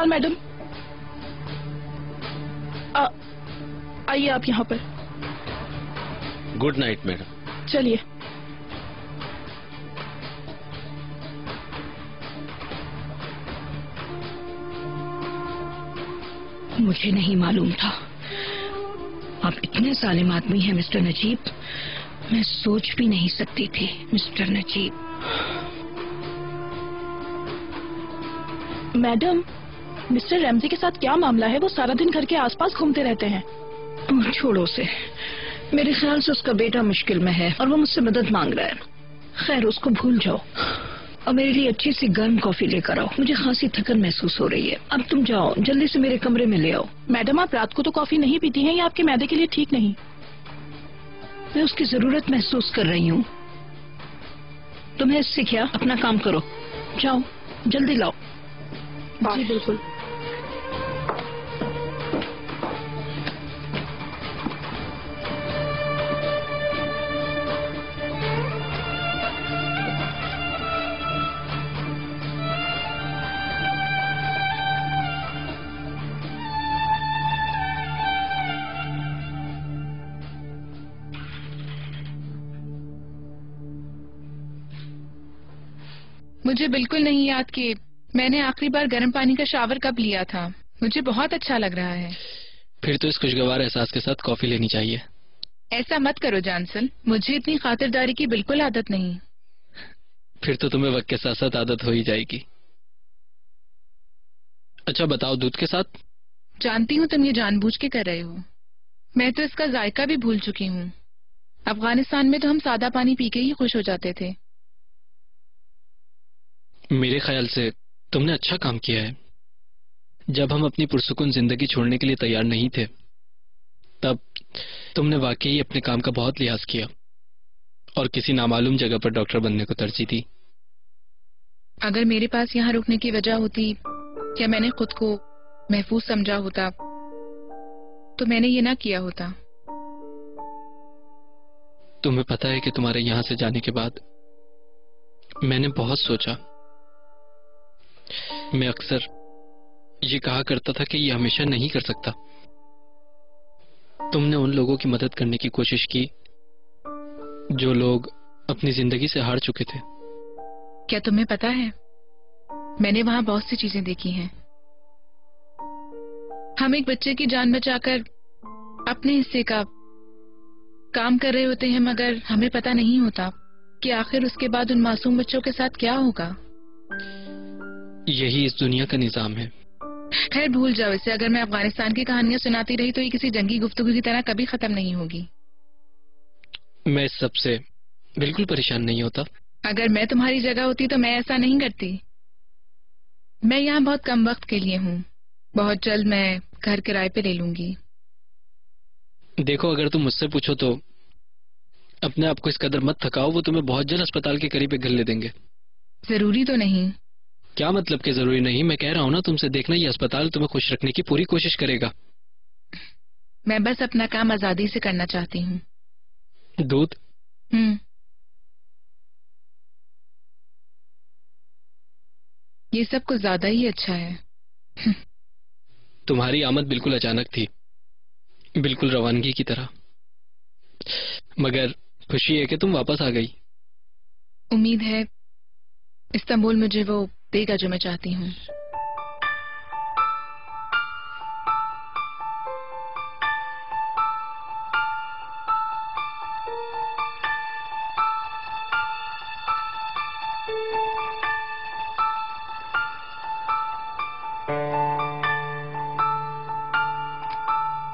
नमस्कार मैडम, आइए आप यहाँ पर। Good night madam. चलिए। मुझे नहीं मालूम था आप इतने जालिम आदमी हैं मिस्टर नजीब। मैं सोच भी नहीं सकती थी mister Najeeb. Madam, mister Ramji के साथ क्या मामला है? वो सारा दिन घर के आसपास घूमते रहते हैं। छोड़ो उसे, मेरे ख्याल से उसका बेटा मुश्किल में है और वो मुझसे मदद मांग रहा है। खैर उसको भूल जाओ और मेरे लिए अच्छी सी गर्म कॉफी लेकर आओ। मुझे खांसी थकन महसूस हो रही है। अब तुम जाओ, जल्दी से मेरे कमरे में ले आओ। मैडम, आप रात को तो कॉफी नहीं पीती हैं, ये आपके मैदे के लिए ठीक नहीं। मैं उसकी जरूरत महसूस कर रही हूँ। तुम्हें इससे क्या, अपना काम करो। जाओ जल्दी लाओ। जी बिल्कुल। मुझे बिल्कुल नहीं याद कि मैंने आखिरी बार गर्म पानी का शावर कब लिया था। मुझे बहुत अच्छा लग रहा है। फिर तो इस खुशगवार एहसास के साथ कॉफी लेनी चाहिए। ऐसा मत करो जॉनसन, मुझे इतनी खातिरदारी की बिल्कुल आदत नहीं। फिर तो तुम्हें वक्त के साथ साथ आदत हो ही जाएगी। अच्छा बताओ, दूध के साथ? जानती हूँ तुम ये जानबूझ के कर रहे हो। मैं तो इसका जायका भी भूल चुकी हूँ। अफगानिस्तान में तो हम सादा पानी पी के ही खुश हो जाते थे। मेरे ख्याल से तुमने अच्छा काम किया है। जब हम अपनी पुरसुकून जिंदगी छोड़ने के लिए तैयार नहीं थे, तब तुमने वाकई अपने काम का बहुत लिहाज किया और किसी नामालूम जगह पर डॉक्टर बनने को तरजीह दी। अगर मेरे पास यहाँ रुकने की वजह होती या मैंने खुद को महफूज समझा होता तो मैंने ये ना किया होता। तुम्हें पता है कि तुम्हारे यहाँ से जाने के बाद मैंने बहुत सोचा। मैं अक्सर ये कहा करता था कि ये हमेशा नहीं कर सकता। तुमने उन लोगों की मदद करने की कोशिश की जो लोग अपनी जिंदगी से हार चुके थे। क्या तुम्हें पता है, मैंने वहां बहुत सी चीजें देखी हैं। हम एक बच्चे की जान बचाकर अपने हिस्से का काम कर रहे होते हैं, मगर हमें पता नहीं होता कि आखिर उसके बाद उन मासूम बच्चों के साथ क्या होगा। यही इस दुनिया का निजाम है। खैर भूल जाओ इसे। अगर मैं अफगानिस्तान की कहानियां सुनाती रही तो ये किसी जंगी गुफ्तगू की तरह कभी खत्म नहीं होगी। मैं इस सब से बिल्कुल परेशान नहीं होता। अगर मैं तुम्हारी जगह होती तो मैं ऐसा नहीं करती। मैं यहाँ बहुत कम वक्त के लिए हूँ। बहुत जल्द मैं घर किराए पे ले लूंगी। देखो, अगर तुम मुझसे पूछो तो अपने आप को इस कदर मत थकाओ। वो तुम्हें बहुत जल्द अस्पताल के करीब एक घर ले देंगे। जरूरी तो नहीं। क्या मतलब कि जरूरी नहीं? मैं कह रहा हूँ ना तुमसे, देखना ये अस्पताल तुम्हें खुश रखने की पूरी कोशिश करेगा। मैं बस अपना काम आजादी से करना चाहती हूँ। दूध? ये सब कुछ ज्यादा ही अच्छा है। तुम्हारी आमद बिल्कुल अचानक थी, बिल्कुल रवानगी की तरह। मगर खुशी है कि तुम वापस आ गई। उम्मीद है इस्तांबुल मुझे वो देगा जो मैं चाहती हूँ।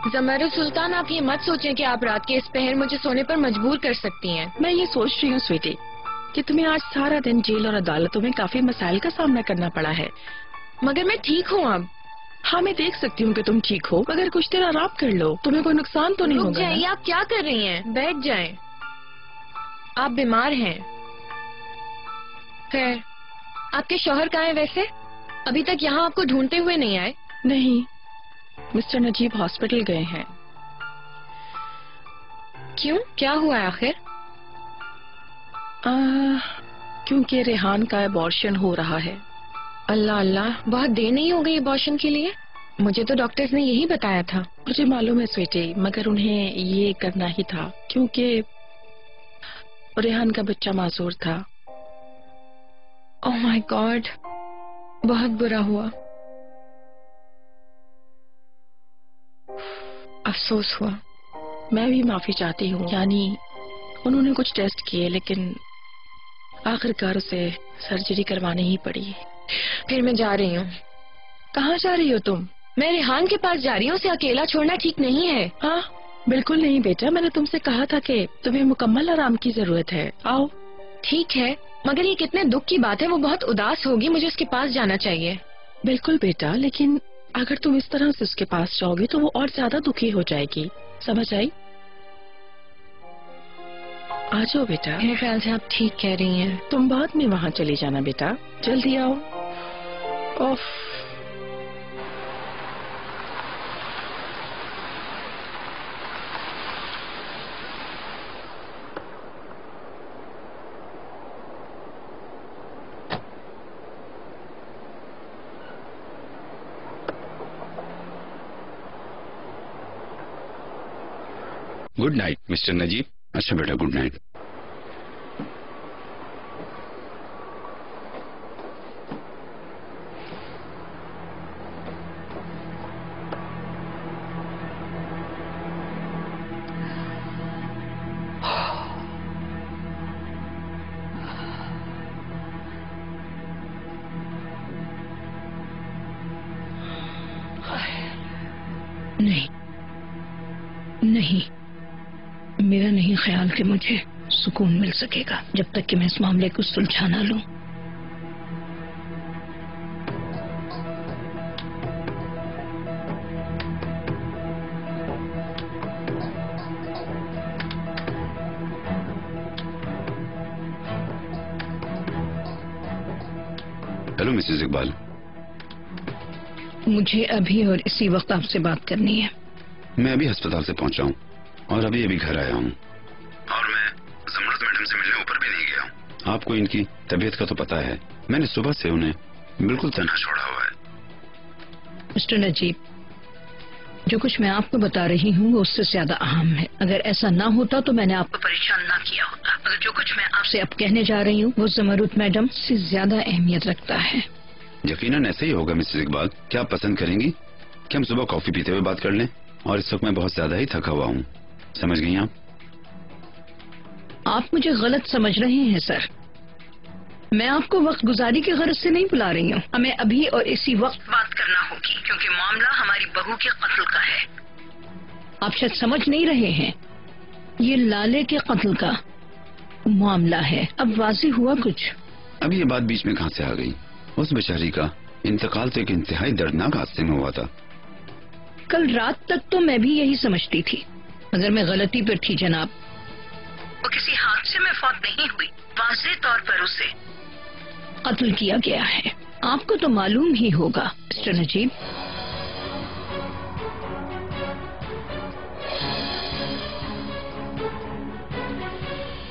ज़मारुल सुल्तान, आप ये मत सोचें कि आप रात के इस पहर मुझे सोने पर मजबूर कर सकती हैं। मैं ये सोच रही हूँ स्वीटी कि तुम्हें आज सारा दिन जेल और अदालतों में काफी मसाइल का सामना करना पड़ा है। मगर मैं ठीक हूँ अब। हाँ, मैं देख सकती हूँ कि तुम ठीक हो, मगर कुछ देर आराम कर लो। तुम्हें कोई नुकसान तो नहीं रुक होगा जाइए, ना? आप क्या कर रही हैं? बैठ जाएं। आप बीमार हैं। खैर, आपके शौहर कहाँ हैं वैसे? अभी तक यहाँ आपको ढूंढते हुए नहीं आए? नहीं, मिस्टर नजीब हॉस्पिटल गए हैं। क्यों, क्या हुआ है आखिर? क्योंकि रेहान का अबॉर्शन हो रहा है। अल्लाह अल्लाह, बहुत देर नहीं हो गई अबॉर्शन के लिए? मुझे तो डॉक्टर्स ने यही बताया था। मुझे मालूम है स्वीटी, मगर उन्हें ये करना ही था क्योंकि रेहान का बच्चा मासूर था। ओह माय गॉड, बहुत बुरा हुआ, अफसोस हुआ। मैं भी माफी चाहती हूँ। यानी उन्होंने कुछ टेस्ट किए लेकिन आखिरकार उसे सर्जरी करवानी ही पड़ी। फिर मैं जा रही हूँ। कहाँ जा रही हो तुम? मैं रेहान के पास जा रही हूँ। उसे अकेला छोड़ना ठीक नहीं है। हाँ बिल्कुल नहीं बेटा, मैंने तुमसे कहा था कि तुम्हें मुकम्मल आराम की जरूरत है। आओ। ठीक है, मगर ये कितने दुख की बात है। वो बहुत उदास होगी, मुझे उसके पास जाना चाहिए। बिल्कुल बेटा, लेकिन अगर तुम इस तरह से उसके पास जाओगी तो वो और ज्यादा दुखी हो जाएगी, समझ आई? आ जाओ बेटा। मेरे ख्याल से आप ठीक कह रही हैं। तुम बाद में वहाँ चली जाना बेटा, जल्दी आओ। ओफ। Good night mister Najeeb. अच्छा बेटा, गुड नाइट। नहीं नहीं, मेरा नहीं ख्याल कि मुझे सुकून मिल सकेगा जब तक कि मैं इस मामले को सुलझा ना लूं। Hello Mrs Iqbal. मुझे अभी और इसी वक्त आपसे बात करनी है। मैं अभी अस्पताल से पहुंचा हूँ और अभी अभी घर आया हूँ, और मैं जमरुद मैडम से मिलने ऊपर भी नहीं गया हूँ। आपको इनकी तबीयत का तो पता है, मैंने सुबह से उन्हें बिल्कुल तन्हा छोड़ा हुआ है। मिस्टर नजीब, जो कुछ मैं आपको बता रही हूँ वो उससे ज्यादा अहम है। अगर ऐसा ना होता तो मैंने आपको परेशान ना किया होता। मगर जो कुछ मैं आपसे अब कहने जा रही हूँ वो जमरुद मैडम से ज्यादा अहमियत रखता है। यकीनन ऐसे ही होगा मिसेस इकबाल। क्या आप पसंद करेंगी कि हम सुबह कॉफी पीते हुए बात कर लें? और इस वक्त मैं बहुत ज्यादा ही थका हुआ हूँ, समझ गई आप? आप मुझे गलत समझ रहे हैं सर। मैं आपको वक्त गुजारी की गरज से नहीं बुला रही हूँ। हमें अभी और इसी वक्त बात करना होगी क्योंकि मामला हमारी बहू के कत्ल का है। आप शायद समझ नहीं रहे हैं, ये लाले के कत्ल का मामला है। अब वाज़ी हुआ कुछ? अब ये बात बीच में कहाँ से आ गई? उस बेचारी का इंतकाल तो एक इंतहाई दर्दनाक हादसे में हुआ था। कल रात तक तो मैं भी यही समझती थी, मगर मैं गलती पर थी जनाब। वो किसी हादसे में फौत नहीं हुई, वाज़े तौर पर उसे कत्ल किया गया है। आपको तो मालूम ही होगा मिस्टर नजीब।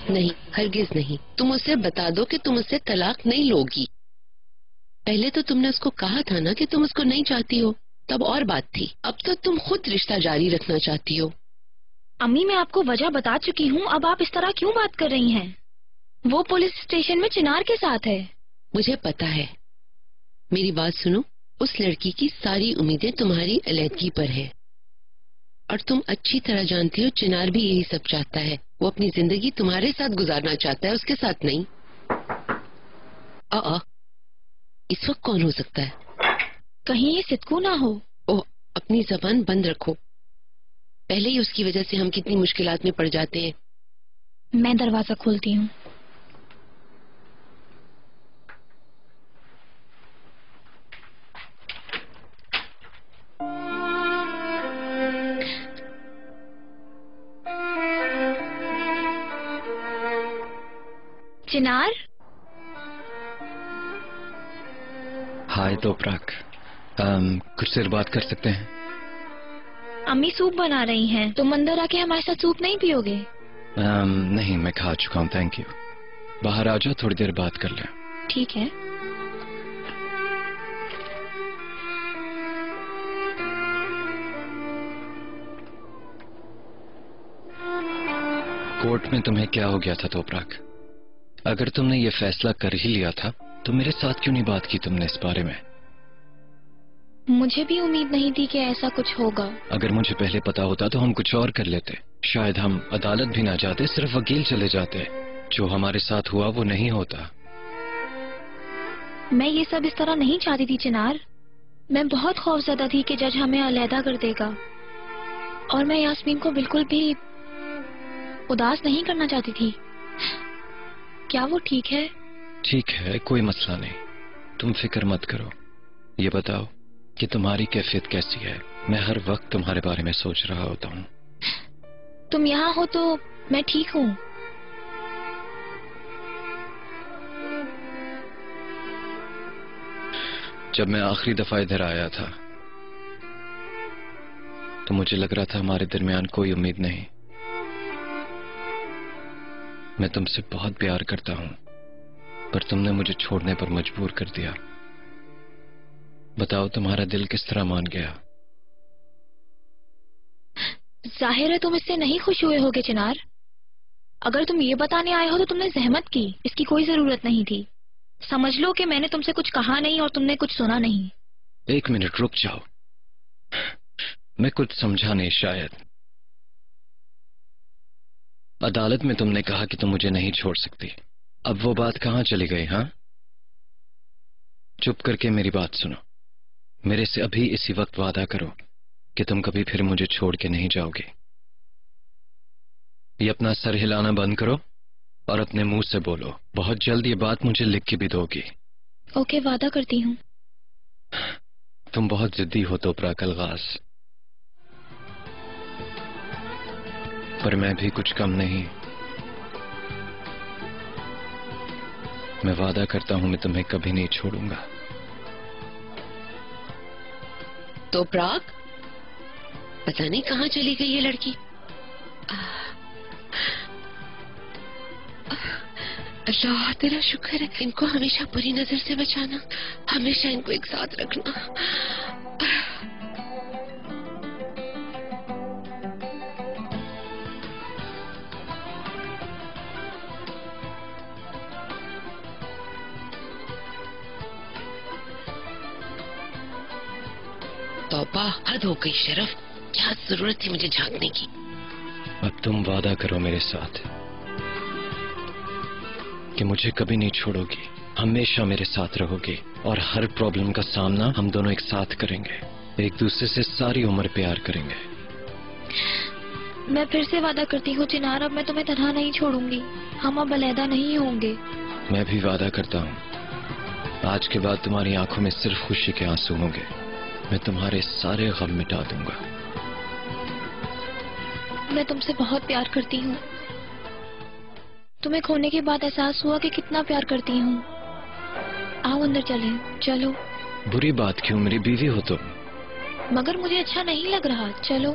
नहीं, हरगिज नहीं। तुम उसे बता दो कि तुम उससे तलाक नहीं लोगी। पहले तो तुमने उसको कहा था ना कि तुम उसको नहीं चाहती हो, तब और बात थी। अब तो तुम खुद रिश्ता जारी रखना चाहती हो। अम्मी, मैं आपको वजह बता चुकी हूँ, अब आप इस तरह क्यों बात कर रही हैं? वो पुलिस स्टेशन में चिनार के साथ है। मुझे पता है। मेरी बात सुनो, उस लड़की की सारी उम्मीदें तुम्हारी अलहदगी पर है, और तुम अच्छी तरह जानती हो चिनार भी यही सब चाहता है। वो अपनी जिंदगी तुम्हारे साथ गुजारना चाहता है, उसके साथ नहीं। इस वक्त कौन हो सकता है? कहीं ये सिद्धू ना हो। ओह, अपनी जबान बंद रखो। पहले ही उसकी वजह से हम कितनी मुश्किलात में पड़ जाते हैं। मैं दरवाजा खोलती हूँ। चिनार। हाय तोपराक, कुछ देर बात कर सकते हैं? अम्मी सूप बना रही हैं, तुम अंदर आके हमारे साथ सूप नहीं पियोगे? नहीं, मैं खा चुका हूँ, थैंक यू। बाहर आ जाओ, थोड़ी देर बात कर लें। ठीक है। कोर्ट में तुम्हें क्या हो गया था तोपराक? अगर तुमने ये फैसला कर ही लिया था तो मेरे साथ क्यों नहीं बात की तुमने इस बारे में? मुझे भी उम्मीद नहीं थी कि ऐसा कुछ होगा। अगर मुझे पहले पता होता तो हम कुछ और कर लेते। शायद हम अदालत भी ना जाते, सिर्फ वकील चले जाते। जो हमारे साथ हुआ वो नहीं होता। मैं ये सब इस तरह नहीं चाहती थी चिनार। मैं बहुत खौफजदा थी कि जज हमें अलहदा कर देगा, और मैं यास्मीन को बिल्कुल भी उदास नहीं करना चाहती थी। क्या वो ठीक है? ठीक है, कोई मसला नहीं, तुम फिक्र मत करो। ये बताओ कि तुम्हारी कैफियत कैसी है? मैं हर वक्त तुम्हारे बारे में सोच रहा होता हूँ। तुम यहाँ हो तो मैं ठीक हूँ। जब मैं आखिरी दफा इधर आया था तो मुझे लग रहा था हमारे दरमियान कोई उम्मीद नहीं। मैं तुमसे बहुत प्यार करता हूं, पर तुमने मुझे छोड़ने पर मजबूर कर दिया। बताओ तुम्हारा दिल किस तरह मान गया? जाहिर है तुम इससे नहीं खुश हुए होगे चिनार। अगर तुम ये बताने आए हो तो तुमने जहमत की, इसकी कोई जरूरत नहीं थी। समझ लो कि मैंने तुमसे कुछ कहा नहीं और तुमने कुछ सुना नहीं। एक मिनट रुक जाओ, मैं कुछ समझा नहीं शायद। अदालत में तुमने कहा कि तुम मुझे नहीं छोड़ सकती। अब वो बात कहां चली गई? हाँ, चुप करके मेरी बात सुनो। मेरे से अभी इसी वक्त वादा करो कि तुम कभी फिर मुझे छोड़ के नहीं जाओगे। ये अपना सर हिलाना बंद करो और अपने मुंह से बोलो। बहुत जल्द ये बात मुझे लिख के भी दोगी। ओके, वादा करती हूँ। तुम बहुत जिद्दी हो तोपराक अलगाज, पर मैं भी कुछ कम नहीं। मैं वादा करता हूं मैं तुम्हें कभी नहीं छोड़ूंगा। तोपराक, पता नहीं कहां चली गई ये लड़की। अल्लाह तेरा शुक्र है, इनको हमेशा बुरी नजर से बचाना, हमेशा इनको एक साथ रखना। तौबा, हद हो गई शरफ, क्या जरूरत थी मुझे झांकने की। अब तुम वादा करो मेरे साथ कि मुझे कभी नहीं छोड़ोगी, हमेशा मेरे साथ रहोगी और हर प्रॉब्लम का सामना हम दोनों एक साथ करेंगे, एक दूसरे से सारी उम्र प्यार करेंगे। मैं फिर से वादा करती हूँ चिनार, अब मैं तुम्हें तन्हा नहीं छोड़ूंगी। हम अब अलहदा नहीं होंगे। मैं भी वादा करता हूँ, आज के बाद तुम्हारी आंखों में सिर्फ खुशी के आंसू होंगे। मैं तुम्हारे सारे गम मिटा दूंगा। मैं तुमसे बहुत प्यार करती हूँ। तुम्हें खोने के बाद एहसास हुआ कि कितना प्यार करती हूँ। आओ अंदर चलें। चलो। बुरी बात क्यों? मेरी बीवी हो तुम। मगर मुझे अच्छा नहीं लग रहा। चलो।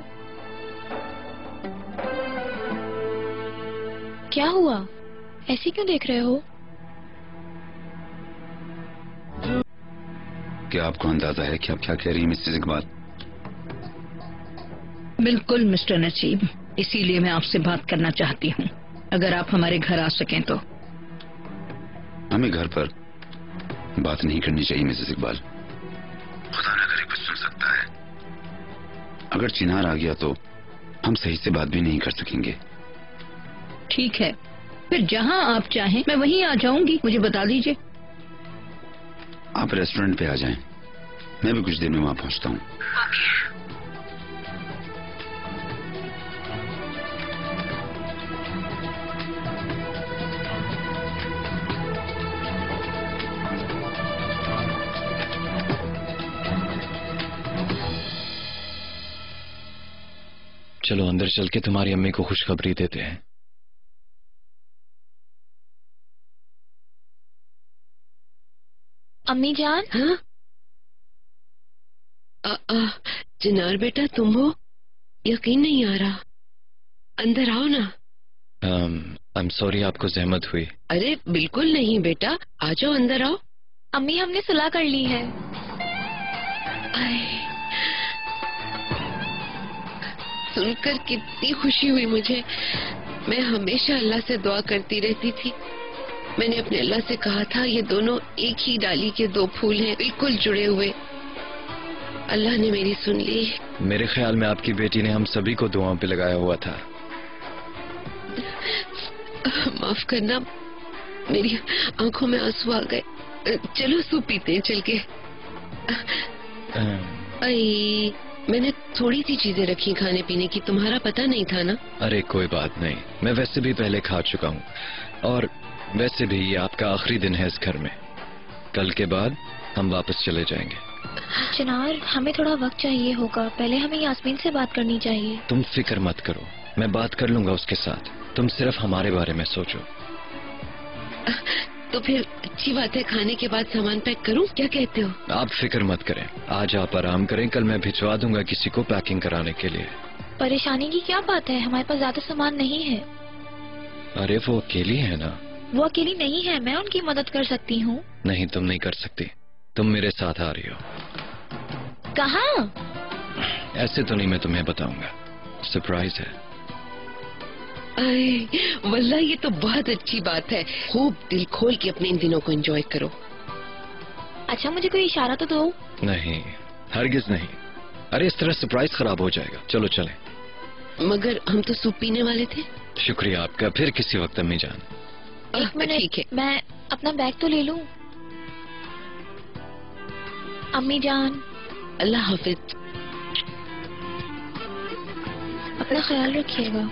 क्या हुआ? ऐसे क्यों देख रहे हो? क्या आपको अंदाजा है कि आप क्या कह रही हैं मिसेस इकबाल? बिल्कुल मिस्टर नसीब, इसीलिए मैं आपसे बात करना चाहती हूँ। अगर आप हमारे घर आ सकें तो। हमें घर पर बात नहीं करनी चाहिए मिसेस इकबाल। खुदा न करे कुछ सुन सकता है। अगर चिनार आ गया तो हम सही से बात भी नहीं कर सकेंगे। ठीक है, फिर जहाँ आप चाहें मैं वहीं आ जाऊंगी। मुझे बता दीजिए। आप रेस्टोरेंट पे आ जाएं, मैं भी कुछ देर में वहां पहुंचता हूँ। चलो अंदर चल के तुम्हारी अम्मी को खुशखबरी देते हैं। अम्मी जान। हाँ? चिनार बेटा, तुम हो? यकीन नहीं आ रहा। अंदर आओ ना। आई एम सॉरी आपको जहमत हुई। अरे बिल्कुल नहीं बेटा, आ जाओ, अंदर आओ। अम्मी हमने सुलह कर ली है। सुनकर कितनी खुशी हुई मुझे। मैं हमेशा अल्लाह से दुआ करती रहती थी। मैंने अपने अल्लाह से कहा था ये दोनों एक ही डाली के दो फूल हैं, बिल्कुल जुड़े हुए। अल्लाह ने मेरी सुन ली। मेरे ख्याल में आपकी बेटी ने हम सभी को दुआओं पे लगाया हुआ था। माफ करना, मेरी आंखों में आंसू आ गए। चलो सूप पीते हैं चल के। आई, मैंने थोड़ी सी चीजें रखी खाने पीने की, तुम्हारा पता नहीं था ना? अरे कोई बात नहीं, मैं वैसे भी पहले खा चुका हूँ। और वैसे भी ये आपका आखिरी दिन है इस घर में। कल के बाद हम वापस चले जाएंगे। चिनार, हमें थोड़ा वक्त चाहिए होगा। पहले हमें यास्मीन से बात करनी चाहिए। तुम फिक्र मत करो, मैं बात कर लूंगा उसके साथ। तुम सिर्फ हमारे बारे में सोचो। तो फिर अच्छी बात है, खाने के बाद सामान पैक करूं, क्या कहते हो? आप फिक्र मत करें, आज आप आराम करें, कल मैं भिजवा दूंगा किसी को पैकिंग कराने के लिए। परेशानी की क्या बात है, हमारे पास ज्यादा सामान नहीं है। अरे वो अकेली है ना। वो अकेली नहीं है, मैं उनकी मदद कर सकती हूँ। नहीं, तुम नहीं कर सकती, तुम मेरे साथ आ रही हो। कहाँ? ऐसे तो नहीं मैं तुम्हें बताऊंगा, सरप्राइज है। वल्लाह ये तो बहुत अच्छी बात है। खूब दिल खोल के अपने इन दिनों को एंजॉय करो। अच्छा, मुझे कोई इशारा तो दो। नहीं, हरगिज नहीं। अरे इस तरह सरप्राइज खराब हो जाएगा। चलो चलें। मगर हम तो सूप पीने वाले थे। शुक्रिया आपका, फिर किसी वक्त अम्मी जान। एक मिनट, ठीक है। मैं अपना बैग तो ले लूं। अम्मी जान, अल्लाह हाफिज। अपना ख्याल रखिएगा।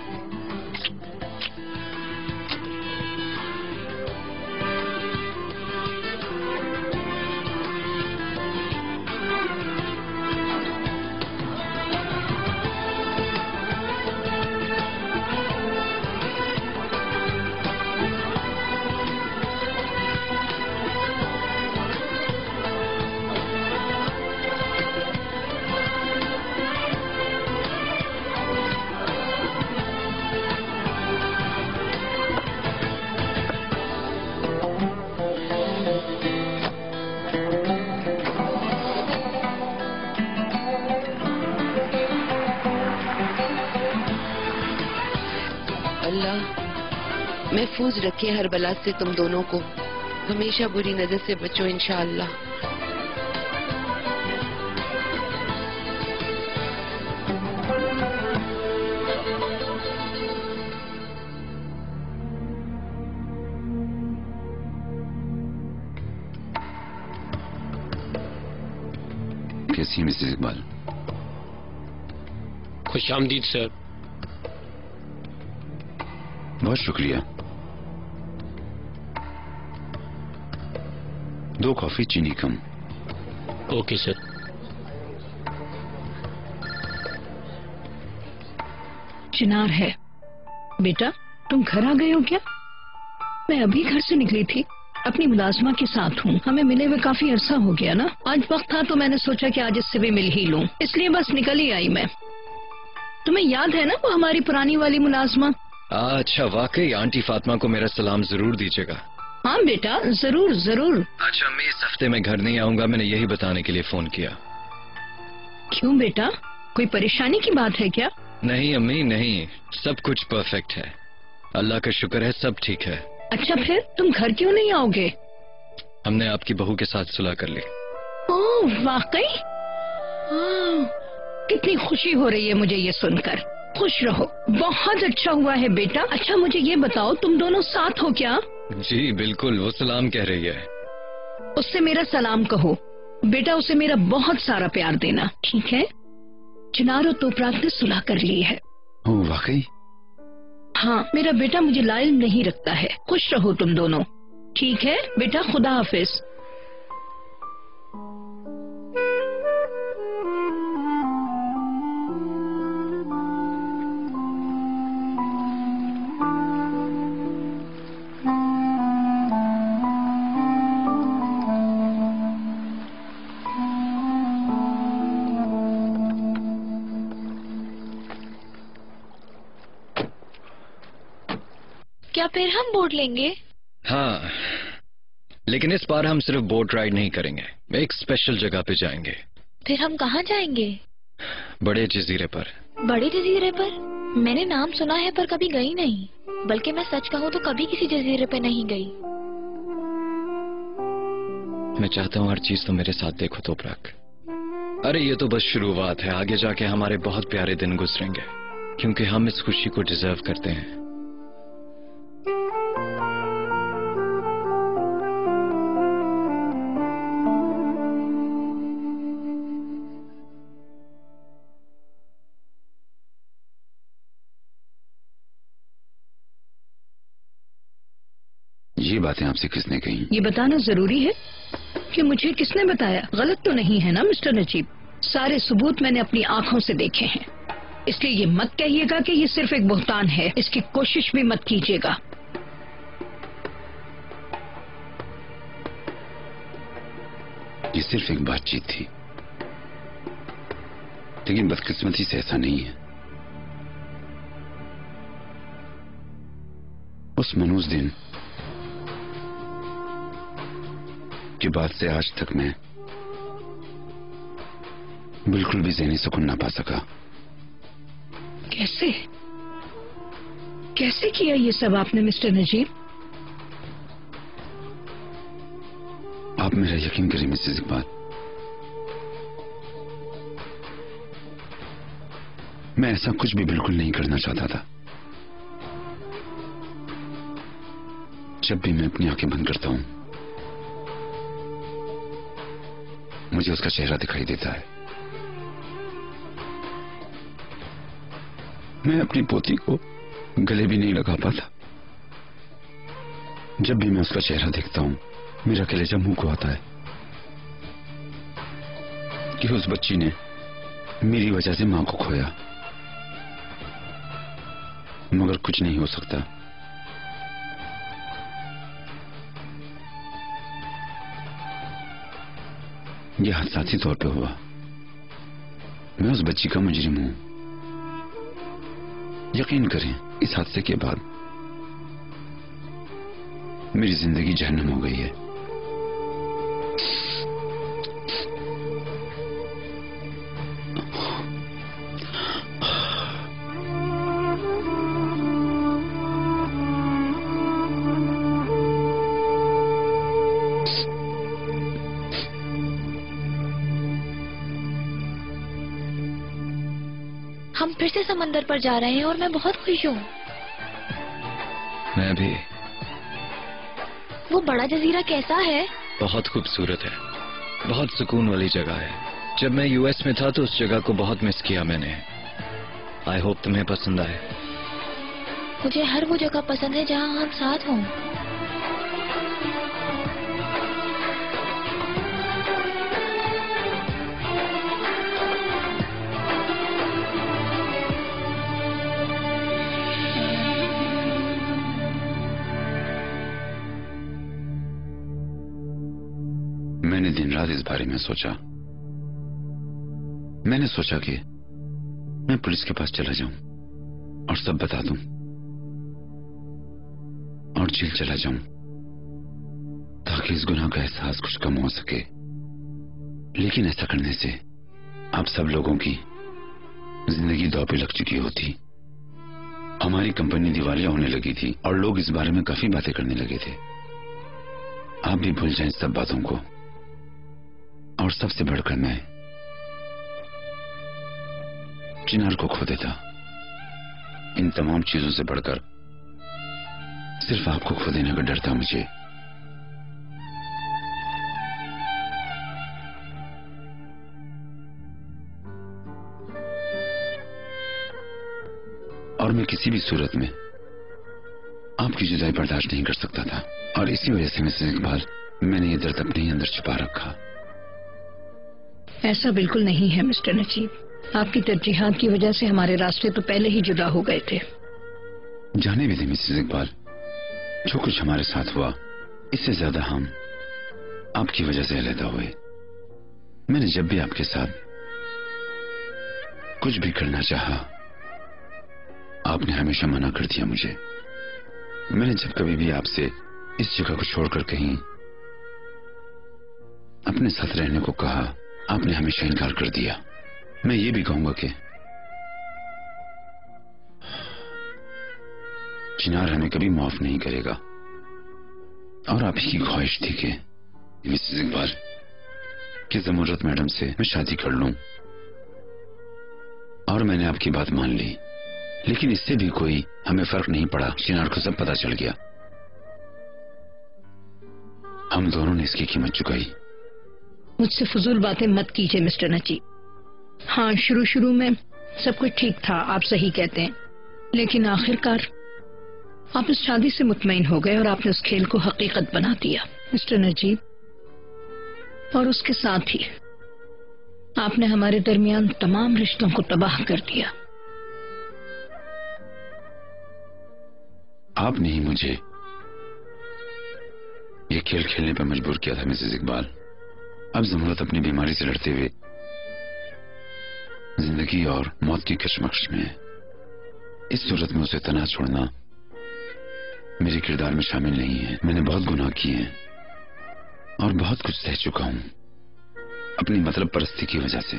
महफूज रखे हर बला से तुम दोनों को, हमेशा बुरी नजर से बचो इंशाअल्लाह। कैसी मिसेस इकबाल? खुशामदीद सर। बहुत शुक्रिया। 2 कॉफी, चीनी कम। Okay sir. चिनार है। बेटा, तुम घर आ गए हो क्या? मैं अभी घर से निकली थी, अपनी मुलाजमा के साथ हूँ। हमें मिले हुए काफी अरसा हो गया ना। आज वक्त था तो मैंने सोचा कि आज इससे भी मिल ही लूं, इसलिए बस निकल ही आई मैं। तुम्हें याद है ना वो हमारी पुरानी वाली मुलाजमा? अच्छा, वाकई आंटी फातिमा को मेरा सलाम जरूर दीजिएगा। हाँ बेटा, जरूर जरूर। अच्छा, मैं इस हफ्ते में घर नहीं आऊंगा, मैंने यही बताने के लिए फोन किया। क्यों बेटा, कोई परेशानी की बात है क्या? नहीं अम्मी, नहीं, सब कुछ परफेक्ट है, अल्लाह का शुक्र है, सब ठीक है। अच्छा, फिर तुम घर क्यों नहीं आओगे? हमने आपकी बहू के साथ सुलह कर ली। ओह वाकई? कितनी खुशी हो रही है मुझे ये सुनकर। खुश रहो, बहुत अच्छा हुआ है बेटा। अच्छा मुझे ये बताओ, तुम दोनों साथ हो क्या? जी बिल्कुल, वो सलाम कह रही है। उससे मेरा सलाम कहो बेटा, उसे मेरा बहुत सारा प्यार देना, ठीक है? चिनार और तोपराग ने सुलह कर ली है। ओह वाकई? हाँ, मेरा बेटा मुझे लाइल नहीं रखता है। खुश रहो तुम दोनों, ठीक है बेटा? खुदा हाफिज। क्या फिर हम बोट लेंगे? हाँ, लेकिन इस बार हम सिर्फ बोट राइड नहीं करेंगे, एक स्पेशल जगह पे जाएंगे। फिर हम कहाँ जाएंगे? बड़े जजीरे पर। बड़े जजीरे पर? मैंने नाम सुना है पर कभी गई नहीं। बल्कि मैं सच कहूँ तो कभी किसी जजीरे पे नहीं गई। मैं चाहता हूँ हर चीज तो मेरे साथ देखो तोपरक। अरे ये तो बस शुरुआत है, आगे जाके हमारे बहुत प्यारे दिन गुजरेंगे, क्योंकि हम इस खुशी को डिजर्व करते हैं। ये बातें आपसे किसने कही? ये बताना जरूरी है कि मुझे किसने बताया? गलत तो नहीं है ना मिस्टर नजीब? सारे सबूत मैंने अपनी आंखों से देखे हैं, इसलिए ये मत कहिएगा कि ये सिर्फ एक बुहतान है। इसकी कोशिश भी मत कीजिएगा। ये सिर्फ एक बातचीत थी, लेकिन बदकिस्मती से ऐसा नहीं है। उस मनहूस दिन के बाद से आज तक मैं बिल्कुल भी ज़हनी सुकून ना पा सका। कैसे कैसे किया ये सब आपने मिस्टर नजीब? आप मेरा यकीन करें मिसेस इकबाल, मैं ऐसा कुछ भी बिल्कुल नहीं करना चाहता था। जब भी मैं अपनी आंखें बंद करता हूं मुझे उसका चेहरा दिखाई देता है। मैं अपनी पोती को गले भी नहीं लगा पाता। जब भी मैं उसका चेहरा देखता हूं मेरा कलेजा मुंह को आता है कि उस बच्ची ने मेरी वजह से मां को खोया, मगर कुछ नहीं हो सकता। यह हादसाती तौर पे हुआ। मैं उस बच्ची का मुजरिम हूं। यकीन करें, इस हादसे के बाद मेरी जिंदगी जहन्नम हो गई है। हम फिर से समंदर पर जा रहे हैं और मैं बहुत खुश हूँ। मैं भी। वो बड़ा जजीरा कैसा है? बहुत खूबसूरत है, बहुत सुकून वाली जगह है। जब मैं यूएस में था तो उस जगह को बहुत मिस किया मैंने। आई होप तुम्हें पसंद आए। मुझे हर वो जगह पसंद है जहाँ हम साथ हों। मैंने दिन रात इस बारे में सोचा। मैंने सोचा कि मैं पुलिस के पास चला जाऊं और सब बता दूं और जेल चला जाऊं ताकि इस गुनाह का एहसास कुछ कम हो सके। लेकिन ऐसा करने से आप सब लोगों की जिंदगी दांव पे लग चुकी होती। हमारी कंपनी दिवालिया होने लगी थी और लोग इस बारे में काफी बातें करने लगे थे। आप भी भूल जाएं सब बातों को। और सबसे बढ़कर मैं चिनार को खो देता। इन तमाम चीजों से बढ़कर सिर्फ आपको खो देने का डर था मुझे। और मैं किसी भी सूरत में आपकी जुदाई बर्दाश्त नहीं कर सकता था। और इसी वजह से मिसेस इकबाल, मैंने ये दर्द अपने ही अंदर छुपा रखा। ऐसा बिल्कुल नहीं है मिस्टर नजीब। आपकी तरजीहात की वजह से हमारे रास्ते तो पहले ही जुदा हो गए थे। जाने भी दे मिसेस इकबाल, जो कुछ हमारे साथ हुआ इससे ज्यादा हम आपकी वजह से अलहदा हुए। मैंने जब भी आपके साथ कुछ भी करना चाहा आपने हमेशा मना कर दिया मुझे। मैंने जब कभी भी आपसे इस जगह को छोड़कर कहीं अपने साथ रहने को कहा आपने हमेशा इनकार कर दिया। मैं ये भी कहूंगा कि चिनार हमें कभी माफ नहीं करेगा। और आप ही की ख्वाहिश थी कि मिसेस इकबाल कि जमुरत मैडम से मैं शादी कर लूं, और मैंने आपकी बात मान ली। लेकिन इससे भी कोई हमें फर्क नहीं पड़ा। चिनार को सब पता चल गया। हम दोनों ने इसकी कीमत चुकाई। मुझसे फजूल बातें मत कीजिए मिस्टर नजीब। हाँ, शुरू में सब कुछ ठीक था, आप सही कहते हैं, लेकिन आखिरकार आप इस शादी से मुतमईन हो गए और आपने उस खेल को हकीकत बना दिया मिस्टर नजीब। और उसके साथ ही आपने हमारे दरमियान तमाम रिश्तों को तबाह कर दिया। आपने ही मुझे ये खेल खेलने पर मजबूर किया था मिसेस इकबाल। अब जमरूत अपनी बीमारी से लड़ते हुए जिंदगी और मौत की कशमकश में है। इस सूरत में उसे तन्हा छोड़ना मेरे किरदार में शामिल नहीं है। मैंने बहुत गुनाह किए हैं और बहुत कुछ सह चुका हूं अपनी मतलब परस्ती की वजह से।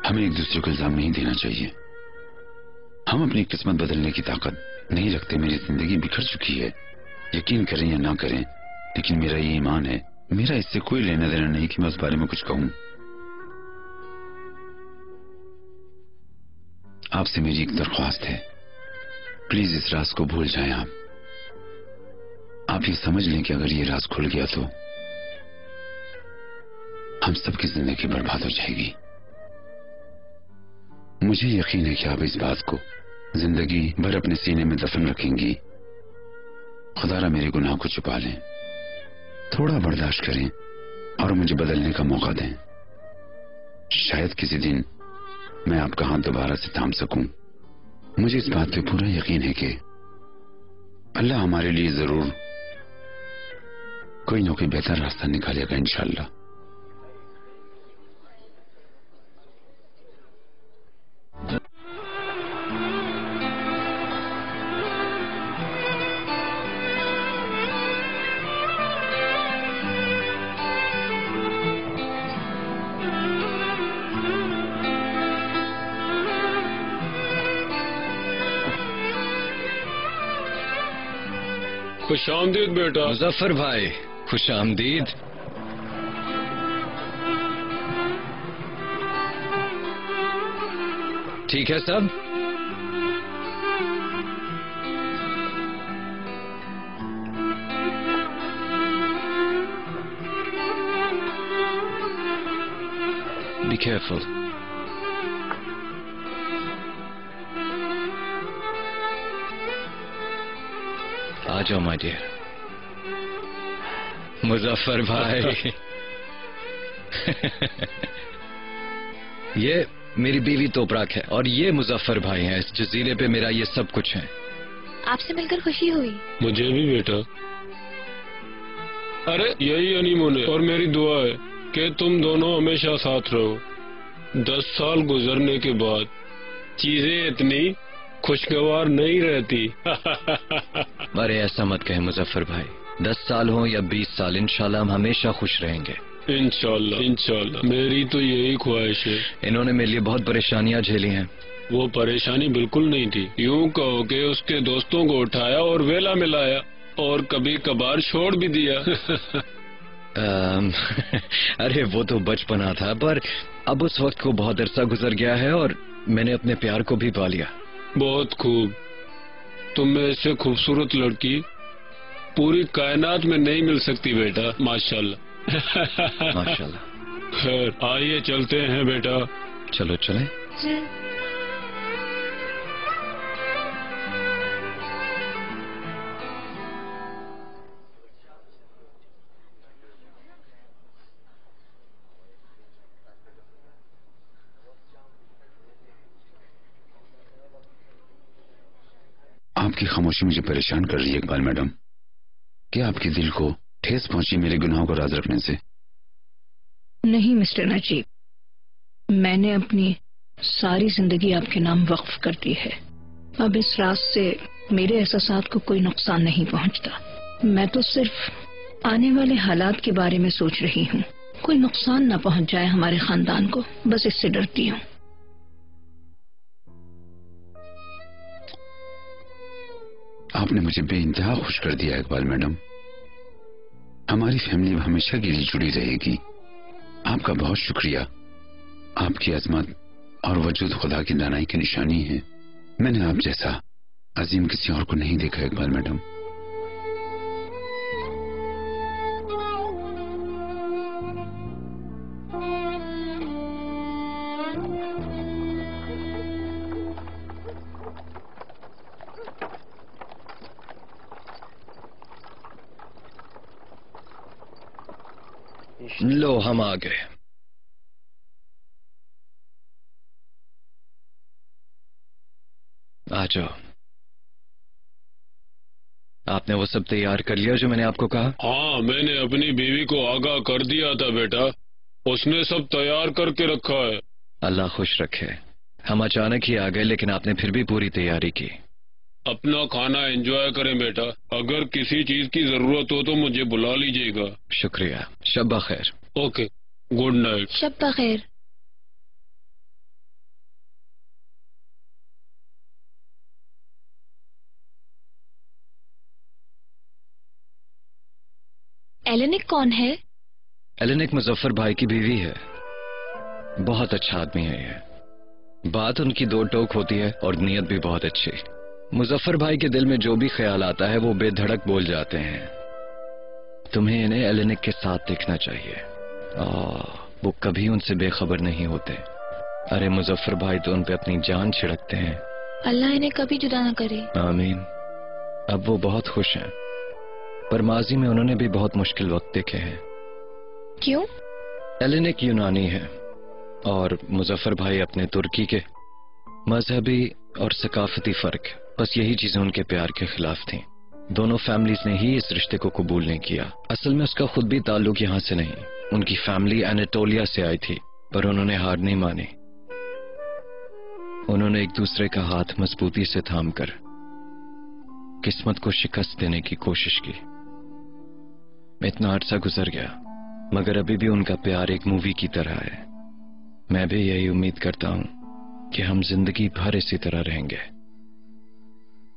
हमें एक दूसरे को इल्जाम नहीं देना चाहिए। हम अपनी किस्मत बदलने की ताकत नहीं रखते। मेरी जिंदगी बिखर चुकी है। यकीन करें या ना करें, लेकिन मेरा ये ईमान है, मेरा इससे कोई लेना देना नहीं कि मैं उस बारे में कुछ कहूं। आपसे मेरी एक दरख्वास्त है, प्लीज इस राज को भूल जाएं। आप ये समझ लें कि अगर ये राज खुल गया तो हम सबकी जिंदगी बर्बाद हो जाएगी। मुझे यकीन है कि आप इस बात को जिंदगी भर अपने सीने में दफन रखेंगी। खुदारा मेरे गुनाह को छुपा लें, थोड़ा बर्दाश्त करें और मुझे बदलने का मौका दें। शायद किसी दिन मैं आपका हाथ दोबारा से थाम सकूं। मुझे इस बात पे पूरा यकीन है कि अल्लाह हमारे लिए जरूर कोई ना कोई बेहतर रास्ता निकालेगा इंशाअल्लाह। खुश आमदीद बेटा। मुजफ्फर भाई, खुश आमदीद। ठीक है सब? Be careful. आ जाओ माय डियर। मुजफ्फर भाई ये मेरी बीवी तोपराक है और ये मुजफ्फर भाई हैं। इस जजीरे पे मेरा ये सब कुछ है। आपसे मिलकर खुशी हुई। मुझे भी बेटा। अरे यही हनीमून है और मेरी दुआ है कि तुम दोनों हमेशा साथ रहो। 10 साल गुजरने के बाद चीजें इतनी खुशगवार नहीं रहती। अरे ऐसा मत कहे मुजफ्फर भाई। 10 साल हो या 20 साल, इंशाल्लाह हम हमेशा खुश रहेंगे। इंशाल्लाह इंशाल्लाह, मेरी तो यही ख्वाहिश है। इन्होंने मेरे लिए बहुत परेशानियां झेली हैं। वो परेशानी बिल्कुल नहीं थी। यूं कहो कि उसके दोस्तों को उठाया और वेला मिलाया और कभी कभार छोड़ भी दिया। अरे वो तो बचपना था, पर अब उस वक्त को बहुत अरसा गुजर गया है और मैंने अपने प्यार को भी पा लिया। बहुत खूब। तुम में ऐसे खूबसूरत लड़की पूरी कायनात में नहीं मिल सकती बेटा। माशाल्लाह। माशाल्लाह। खैर आइए चलते हैं बेटा। चलो चलें। आपकी खामोशी मुझे परेशान कर रही है इकबाल मैडम। क्या आपके दिल को ठेस पहुंची मेरे गुनाहों को राज रखने से? नहीं मिस्टर नजीब, मैंने अपनी सारी जिंदगी आपके नाम वक्फ कर दी है। अब इस राज से मेरे एहसासात को कोई नुकसान नहीं पहुंचता। मैं तो सिर्फ आने वाले हालात के बारे में सोच रही हूँ। कोई नुकसान न पहुंच जाए हमारे खानदान को, बस इससे डरती हूँ। आपने मुझे बेइंतहा खुश कर दिया इकबाल मैडम। हमारी फैमिली हमेशा के लिए जुड़ी रहेगी। आपका बहुत शुक्रिया। आपकी अजमत और वजूद खुदा की दानाई की निशानी है। मैंने आप जैसा अजीम किसी और को नहीं देखा इकबाल मैडम। लो हम आ गए। आ जाओ। आपने वो सब तैयार कर लिया जो मैंने आपको कहा? हाँ, मैंने अपनी बीवी को आगाह कर दिया था बेटा। उसने सब तैयार करके रखा है। अल्लाह खुश रखे। हम अचानक ही आ गए, लेकिन आपने फिर भी पूरी तैयारी की। अपना खाना एंजॉय करें बेटा। अगर किसी चीज की जरूरत हो तो मुझे बुला लीजिएगा। शुक्रिया। शब खैर। Okay, good night. शब बखैर। एलेनिक कौन है? एलेनिक मुजफ्फर भाई की बीवी है। बहुत अच्छा आदमी है ये। बात उनकी दो टोक होती है और नीयत भी बहुत अच्छी। मुजफ्फर भाई के दिल में जो भी ख्याल आता है वो बेधड़क बोल जाते हैं। तुम्हें इन्हें एलेनिक के साथ देखना चाहिए। वो कभी उनसे बेखबर नहीं होते। अरे मुजफ्फर भाई तो उन पे अपनी जान छिड़कते हैं। अल्लाह इन्हें कभी जुदा न करे। आमीन। अब वो बहुत खुश हैं, पर माजी में उन्होंने भी बहुत मुश्किल वक्त देखे हैं। क्यों? एलेनिक यूनानी है और मुजफ्फर भाई अपने तुर्की के। मजहबी और सकाफती फर्क, बस यही चीजें उनके प्यार के खिलाफ थीं। दोनों फैमिलीज ने ही इस रिश्ते को कबूल नहीं किया। असल में उसका खुद भी ताल्लुक यहाँ से नहीं, उनकी फैमिली एनाटोलिया से आई थी, पर उन्होंने हार नहीं मानी। उन्होंने एक दूसरे का हाथ मजबूती से थामकर किस्मत को शिकस्त देने की कोशिश की। इतना अरसा गुजर गया, मगर अभी भी उनका प्यार एक मूवी की तरह है। मैं भी यही उम्मीद करता हूं कि हम जिंदगी भर इसी तरह रहेंगे।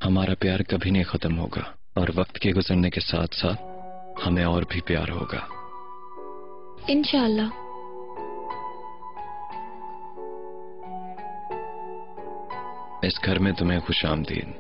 हमारा प्यार कभी नहीं खत्म होगा और वक्त के गुजरने के साथ साथ हमें और भी प्यार होगा, इंशाअल्लाह। इस घर में तुम्हें खुशामदीद।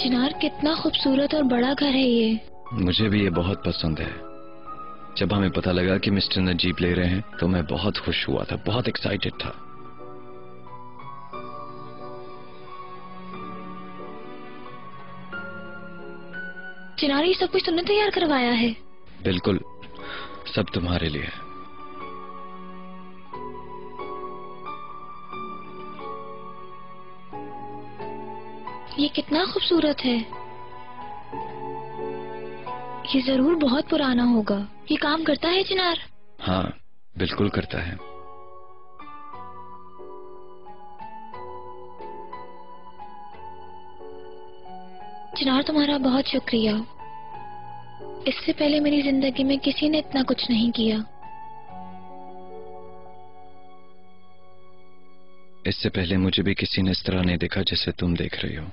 चिनार, कितना खूबसूरत और बड़ा घर है ये। मुझे भी ये बहुत पसंद है। जब हमें पता लगा कि मिस्टर नजीब ले रहे हैं तो मैं बहुत खुश हुआ था, बहुत एक्साइटेड था। चिनार, ये सब कुछ तुमने तैयार करवाया है? बिल्कुल, सब तुम्हारे लिए। ये कितना खूबसूरत है। ये जरूर बहुत पुराना होगा। ये काम करता है चिनार? हाँ, बिल्कुल करता है। चिनार, तुम्हारा बहुत शुक्रिया। इससे पहले मेरी जिंदगी में किसी ने इतना कुछ नहीं किया। इससे पहले मुझे भी किसी ने इस तरह नहीं देखा जैसे तुम देख रही हो।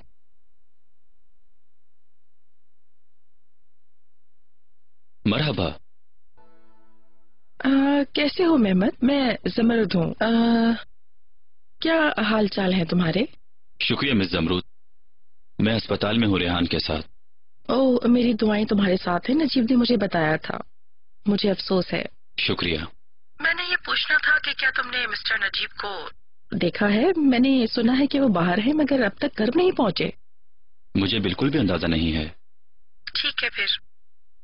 मरहबा। कैसे हो मेहमद? मैं जमरुद हूँ। क्या हाल चाल है तुम्हारे? शुक्रिया मिस जमरूद। मैं अस्पताल में हूँ रेहान के साथ। ओह, मेरी दुआएं तुम्हारे साथ है। नजीब ने मुझे बताया था। मुझे अफसोस है। शुक्रिया। मैंने ये पूछना था कि क्या तुमने मिस्टर नजीब को देखा है? मैंने सुना है कि वो बाहर है, मगर अब तक घर नहीं पहुंचे। मुझे बिल्कुल भी अंदाजा नहीं है। ठीक है फिर।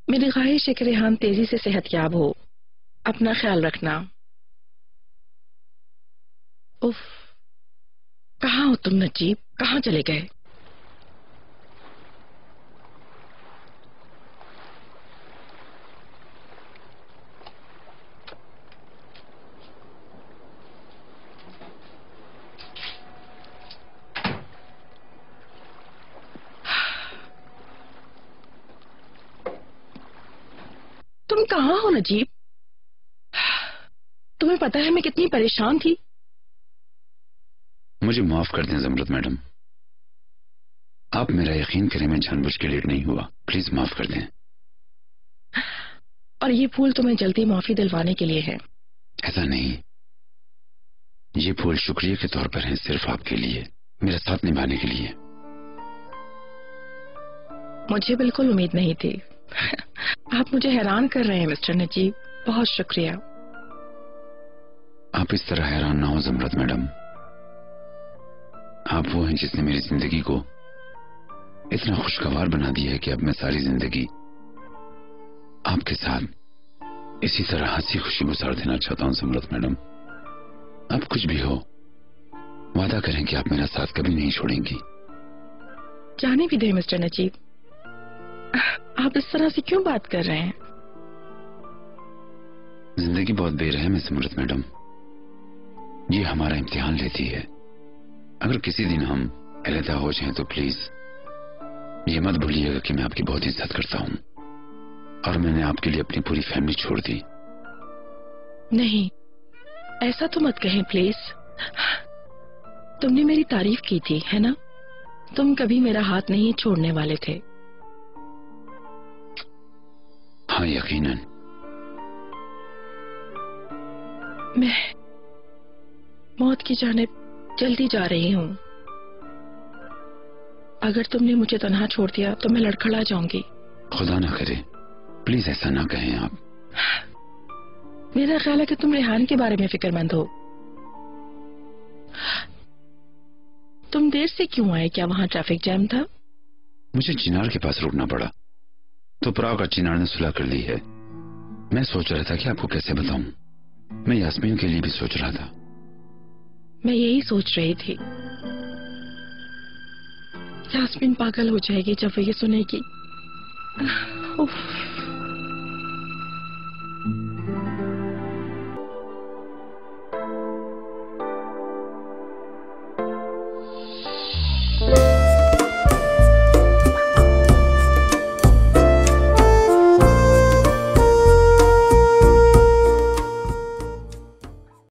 मेरी ख्वाहिश है कि रेहान तेजी से सेहतयाब हो। अपना ख्याल रखना। उफ, कहाँ हो तुम नजीब? कहाँ चले गए? तुम कहाँ हो नजीब? तुम्हें पता है मैं कितनी परेशान थी। मुझे माफ कर दें ज़मरुद मैडम, आप मेरा यकीन करें, मैं जानबूझ के लेट नहीं हुआ, प्लीज माफ कर दें। और ये फूल तुम्हें जल्दी माफी दिलवाने के लिए है। ऐसा नहीं, ये फूल शुक्रिया के तौर पर हैं, सिर्फ आपके लिए, मेरा साथ निभाने के लिए। मुझे बिल्कुल उम्मीद नहीं थी। आप मुझे हैरान कर रहे हैं मिस्टर नजीब, बहुत शुक्रिया। आप इस तरह हैरान ना हो ज़मरुद मैडम, आप वो हैं जिसने मेरी जिंदगी को इतना खुशगवार बना दिया है कि अब मैं सारी जिंदगी आपके साथ इसी तरह हंसी खुशी गुजार देना चाहता हूं ज़मरुद मैडम। अब कुछ भी हो, वादा करें कि आप मेरा साथ कभी नहीं छोड़ेंगी। जाने भी दे मिस्टर नजीब, आप इस तरह से क्यों बात कर रहे हैं? जिंदगी बहुत बेरहम है ज़मरुद मैडम, ये हमारा इम्तिहान लेती है। अगर किसी दिन हम अलहदा हो जाएं तो प्लीज ये मत भूलिएगा कि मैं आपकी बहुत इज्जत करता हूं और मैंने आपके लिए अपनी पूरी फैमिली छोड़ दी। नहीं, ऐसा तो मत कहें प्लीज। तुमने मेरी तारीफ की थी, है ना? तुम कभी मेरा हाथ नहीं छोड़ने वाले थे। हाँ यकीनन। मैं मौत की जानिब जल्दी जा रही हूँ। अगर तुमने मुझे तन्हा छोड़ दिया तो मैं लड़खड़ा जाऊंगी। खुदा ना करे, प्लीज ऐसा ना कहें आप। मेरा ख्याल है कि तुम रेहान के बारे में फिक्रमंद हो। तुम देर से क्यों आए? क्या वहाँ ट्रैफिक जैम था? मुझे चिनार के पास रुकना पड़ा तो प्राग और चिनार ने सुलह कर ली है। मैं सोच रहा था कि आपको कैसे बताऊं। मैं यास्मीन के लिए भी सोच रहा था। मैं यही सोच रही थी। यास्मीन पागल हो जाएगी जब वो ये सुनेगी। उफ।